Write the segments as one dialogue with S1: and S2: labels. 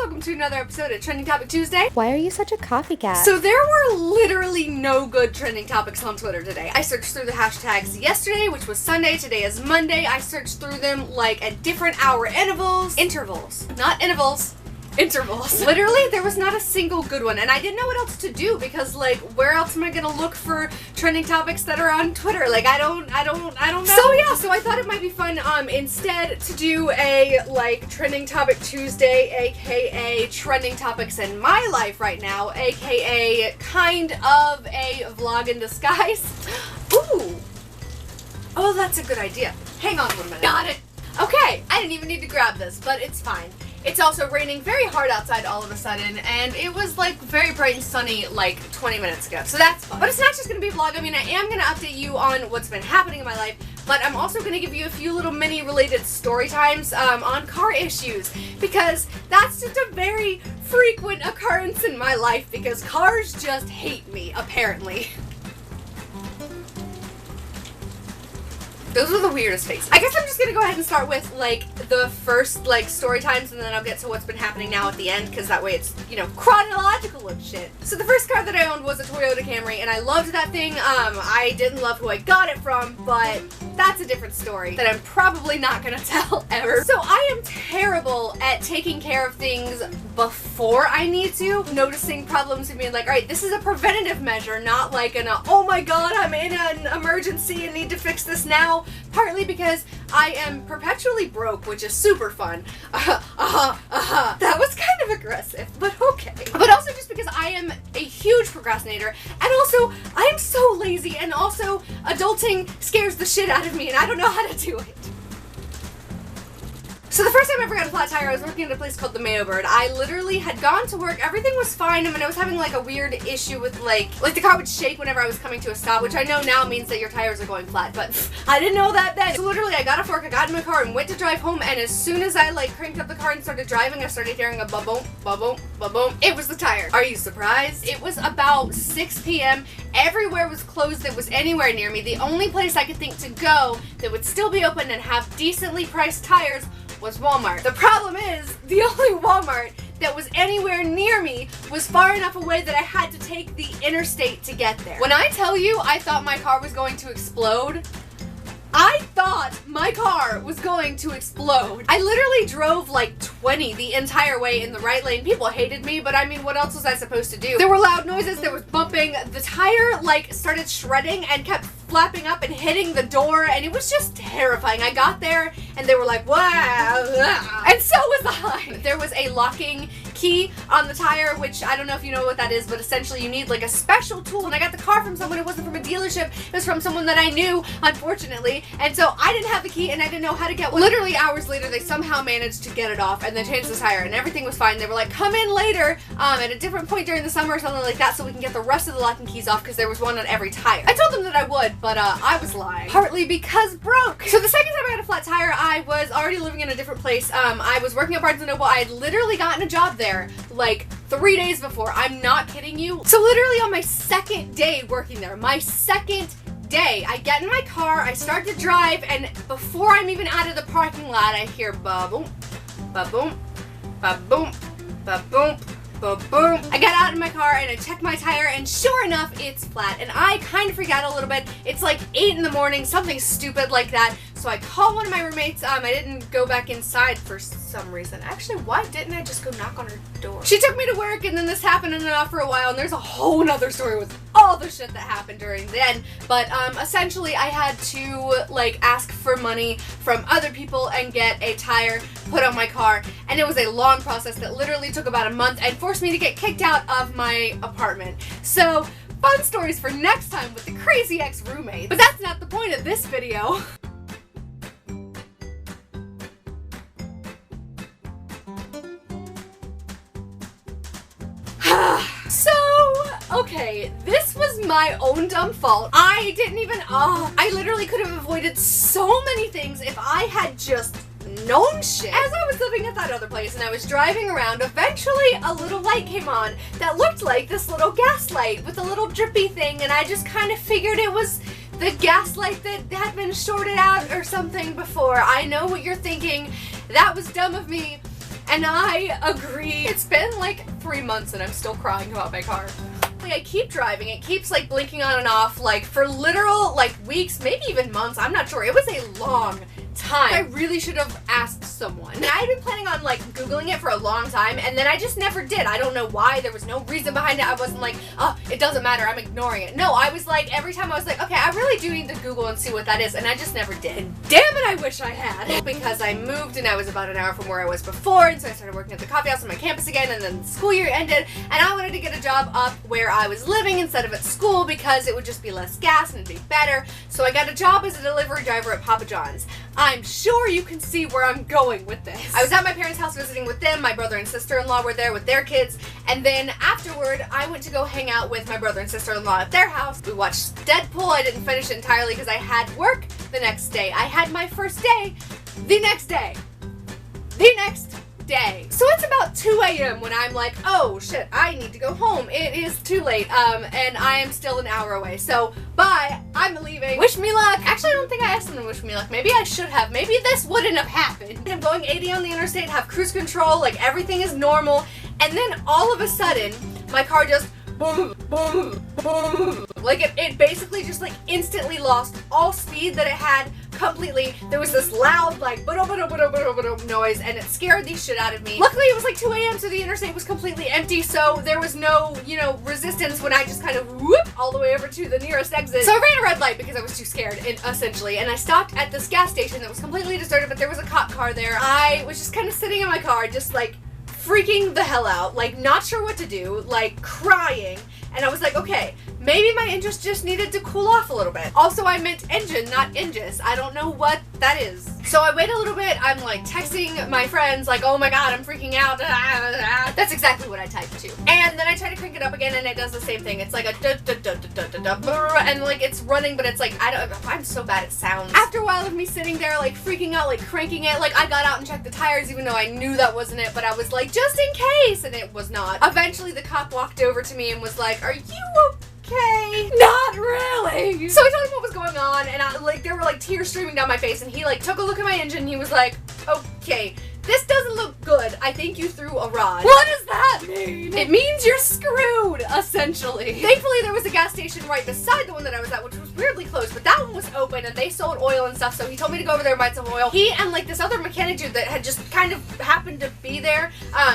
S1: welcome to another episode of Trending Topic Tuesday.
S2: Why are you such a coffee cat?
S1: So there were literally no good trending topics on Twitter today. I searched through the hashtags yesterday, which was Sunday, today is Monday. I searched through them like at different hour intervals. Literally, there was not a single good one, and I didn't know what else to do because, like, where else am I gonna look for trending topics that are on Twitter? Like, I don't know. So yeah, so I thought it might be fun, instead to do a, like, Trending Topic Tuesday, aka Trending Topics in My Life right now, aka kind of a vlog in disguise. Ooh! Oh, that's a good idea. Hang on 1 minute. Got it! Okay, I didn't even need to grab this, but it's fine. It's also raining very hard outside all of a sudden, and it was like very bright and sunny like 20 minutes ago, so that's fun. But it's not just going to be a vlog. I mean, I am going to update you on what's been happening in my life, but I'm also going to give you a few little mini related story times on car issues, because that's just a very frequent occurrence in my life, because cars just hate me, apparently. Those were the weirdest faces. I guess I'm just gonna go ahead and start with, like, the first, like, story times, and then I'll get to what's been happening now at the end, because that way it's, you know, chronological and shit. So the first car that I owned was a Toyota Camry, and I loved that thing. I didn't love who I got it from, but that's a different story that I'm probably not gonna tell ever. So I am terrible at taking care of things before I need to, noticing problems and being like, alright, this is a preventative measure, not like an, oh my god, I'm in an emergency and need to fix this now. Partly because I am perpetually broke, which is super fun. That was kind of aggressive, but okay. But also just because I am a huge procrastinator, and also I am so lazy, and also adulting scares the shit out of me, and I don't know how to do it. So the first time I ever got a flat tire, I was working at a place called the Mayo-Bird. I literally had gone to work, everything was fine, I mean, I was having like a weird issue with like the car would shake whenever I was coming to a stop, which I know now means that your tires are going flat, but I didn't know that then. So literally I got off work, I got in my car and went to drive home, and as soon as I like cranked up the car and started driving, I started hearing a ba-boom, ba-boom, ba-boom. It was the tire. Are you surprised? It was about 6 p.m. Everywhere was closed that was anywhere near me. The only place I could think to go that would still be open and have decently priced tires was Walmart. The problem is, the only Walmart that was anywhere near me was far enough away that I had to take the interstate to get there. When I tell you I thought my car was going to explode, I thought my car was going to explode. I literally drove like 20 the entire way in the right lane. People hated me, but I mean, what else was I supposed to do? There were loud noises, there was bumping, the tire like started shredding and kept flapping up and hitting the door, and it was just terrifying. I got there and they were like, wow, and so was I. There was a locking key on the tire, which I don't know if you know what that is, but essentially you need like a special tool, and I got the car from someone. It wasn't from a dealership, it was from someone that I knew, unfortunately, and so I didn't have the key and I didn't know how to get one. Literally hours later they somehow managed to get it off and then change the tire, and everything was fine. They were like, come in later at a different point during the summer or something like that so we can get the rest of the locking keys off, because there was one on every tire. I told them that I would, but I was lying. Partly because broke. So the second time I had a flat tire, I was already living in a different place. I was working at Barnes & Noble. I had literally gotten a job there like 3 days before. I'm not kidding you. So literally on my second day working there, my second day, I get in my car, I start to drive, and before I'm even out of the parking lot, I hear ba-boom, ba-boom, ba-boom, ba-boom, ba-boom. I get out of my car and I check my tire, and sure enough, it's flat. And I kind of freak out a little bit. It's like 8 in the morning, something stupid like that. So I call one of my roommates. I didn't go back inside for some reason. Actually, why didn't I just go knock on her door? She took me to work, and then this happened and off for a while, and there's a whole nother story with all the shit that happened during then. But essentially I had to like ask for money from other people and get a tire put on my car, and it was a long process that literally took about a month and forced me to get kicked out of my apartment. So fun stories for next time with the crazy ex-roommates. But that's not the point of this video. Okay, this was my own dumb fault. I didn't even, I literally could have avoided so many things if I had just known shit. As I was living at that other place and I was driving around, eventually a little light came on that looked like this little gas light with a little drippy thing, and I just kind of figured it was the gas light that had been shorted out or something before. I know what you're thinking. That was dumb of me. And I agree. It's been like 3 months and I'm still crying about my car. Like, I keep driving, it keeps like blinking on and off like for literal like weeks, maybe even months, I'm not sure. It was a long time. I really should have asked someone. And I had been planning on like Googling it for a long time and then I just never did. I don't know why. There was no reason behind it. I wasn't like, oh, it doesn't matter, I'm ignoring it. No, I was like, every time I was like, okay, I really do need to Google and see what that is, and I just never did. And damn it, I wish I had. Because I moved and I was about an hour from where I was before, and so I started working at the coffee house on my campus again, and then the school year ended, and I wanted to get a job up where I was living instead of at school because it would just be less gas and it'd be better. So I got a job as a delivery driver at Papa John's. I'm sure you can see where I'm going with this. I was at my parents' house visiting with them, my brother and sister-in-law were there with their kids, and then afterward, I went to go hang out with my brother and sister-in-law at their house. We watched Deadpool. I didn't finish it entirely because I had work the next day. I had my first day the next day. The next day. So it's about 2 a.m. when I'm like, oh shit, I need to go home. It is too late, and I am still an hour away. So, bye, I'm leaving. Wish me luck. Actually, I don't think I asked them to wish me luck. Maybe I should have. Maybe this wouldn't have happened. I'm going 80 on the interstate, have cruise control, like everything is normal, and then all of a sudden, my car just boom, boom, boom. Like it basically just like instantly lost all speed that it had completely. There was this loud like noise and it scared the shit out of me. Luckily it was like 2 a.m. so the interstate was completely empty, so there was no, you know, resistance when I just kind of whoop all the way over to the nearest exit. So I ran a red light because I was too scared, essentially, and I stopped at this gas station that was completely deserted, but there was a cop car there. I was just kind of sitting in my car just like freaking the hell out, like not sure what to do, like crying, and I was like, okay, maybe my engine just needed to cool off a little bit. Also, I meant engine, not Ingis. I don't know what that is. So I wait a little bit, I'm like texting my friends like, oh my god, I'm freaking out. That's exactly what I typed too. And then I try to crank it up again and it does the same thing. It's like a and like it's running, but it's like, I'm so bad at sounds. After a while of me sitting there like freaking out, like cranking it, like I got out and checked the tires even though I knew that wasn't it, but I was like, just in case, and it was not. Eventually the cop walked over to me and was like, are you okay? Not really. So I told him what was going on, and there were like tears streaming down my face, and he like took a look at my engine and he was like, okay, this doesn't look good. I think you threw a rod. What does that mean? It means you're screwed, essentially. Thankfully, there was a gas station right beside the one that I was at, which was weirdly closed, but that one was open and they sold oil and stuff, so he told me to go over there and buy some oil. He and like this other mechanic dude that had just kind of happened to be there,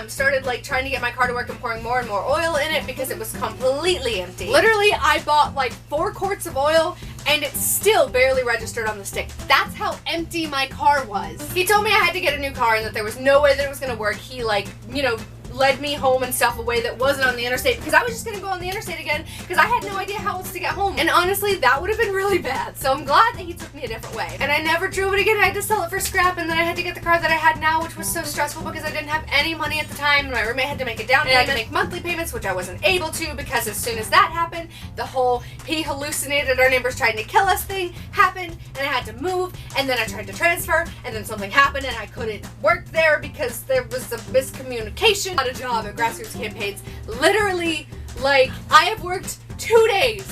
S1: started like trying to get my car to work and pouring more and more oil in it because it was completely empty. Literally, I bought like 4 quarts of oil and it still barely registered on the stick. That's how empty my car was. He told me I had to get a new car and that there was no way that it was gonna work. He like, you know, led me home and stuff away that wasn't on the interstate because I was just gonna go on the interstate again because I had no idea how else to get home. And honestly, that would have been really bad. So I'm glad that he took me a different way. And I never drove it again. I had to sell it for scrap, and then I had to get the car that I had now, which was so stressful because I didn't have any money at the time, and my roommate had to make a down payment and I had to make monthly payments, which I wasn't able to because as soon as that happened, the whole he hallucinated our neighbors trying to kill us thing happened, and I had to move, and then I tried to transfer, and then something happened and I couldn't work there because there was a miscommunication. Got a job at Grassroots Campaigns. Literally, like, I have worked 2 days.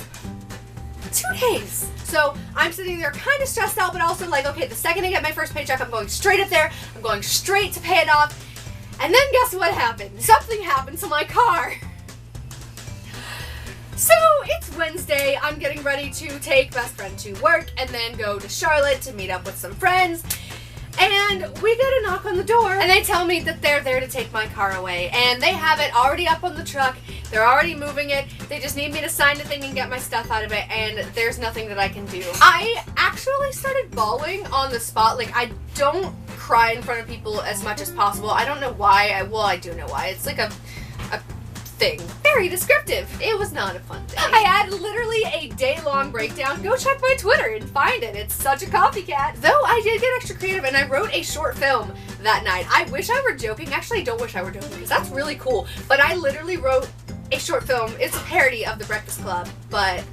S1: 2 days. So I'm sitting there kind of stressed out, but also like, okay, the second I get my first paycheck, I'm going straight up there. I'm going straight to pay it off. And then guess what happened? Something happened to my car. So it's Wednesday. I'm getting ready to take best friend to work and then go to Charlotte to meet up with some friends. And we get a knock on the door, and they tell me that they're there to take my car away, and they have it already up on the truck. They're already moving it. They just need me to sign the thing and get my stuff out of it, and there's nothing that I can do. I actually started bawling on the spot. Like, I don't cry in front of people as much as possible. I don't know why. Well, I do know why. It's like a thing. Very descriptive. It was not a fun day. I had literally a day-long breakdown. Go check my Twitter and find it. It's such a copycat. Though I did get extra creative and I wrote a short film that night. I wish I were joking. Actually, I don't wish I were joking because that's really cool. But I literally wrote a short film. It's a parody of The Breakfast Club, but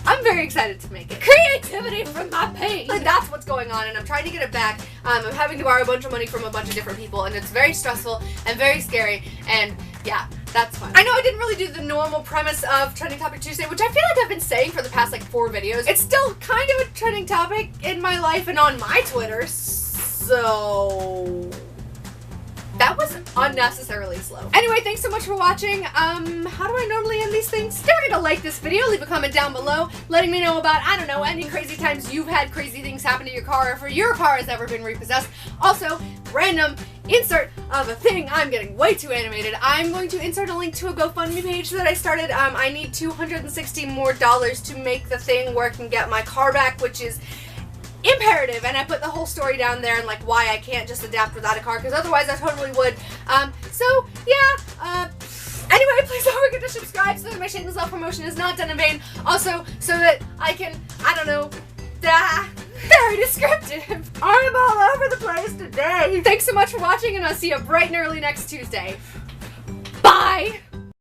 S1: I'm very excited to make it. Creativity from my pain. Like, that's what's going on, and I'm trying to get it back. I'm having to borrow a bunch of money from a bunch of different people, and it's very stressful and very scary, and yeah, that's fun. I know I didn't really do the normal premise of Trending Topic Tuesday, which I feel like I've been saying for the past like 4 videos. It's still kind of a trending topic in my life and on my Twitter, so That was unnecessarily slow. Anyway, thanks so much for watching. How do I normally end these things? Don't forget to like this video, leave a comment down below, letting me know about, I don't know, any crazy times you've had crazy things happen to your car, or if your car has ever been repossessed. Also, random insert of a thing. I'm getting way too animated. I'm going to insert a link to a GoFundMe page that I started. I need $260 more to make the thing work and get my car back, which is imperative, and I put the whole story down there and like why I can't just adapt without a car, because otherwise I totally would. So yeah, anyway, please don't forget to subscribe so that my shameless self-promotion is not done in vain. Also, so that I can, I don't know, very descriptive. I'm all over the place today. Thanks so much for watching, and I'll see you bright and early next Tuesday. Bye!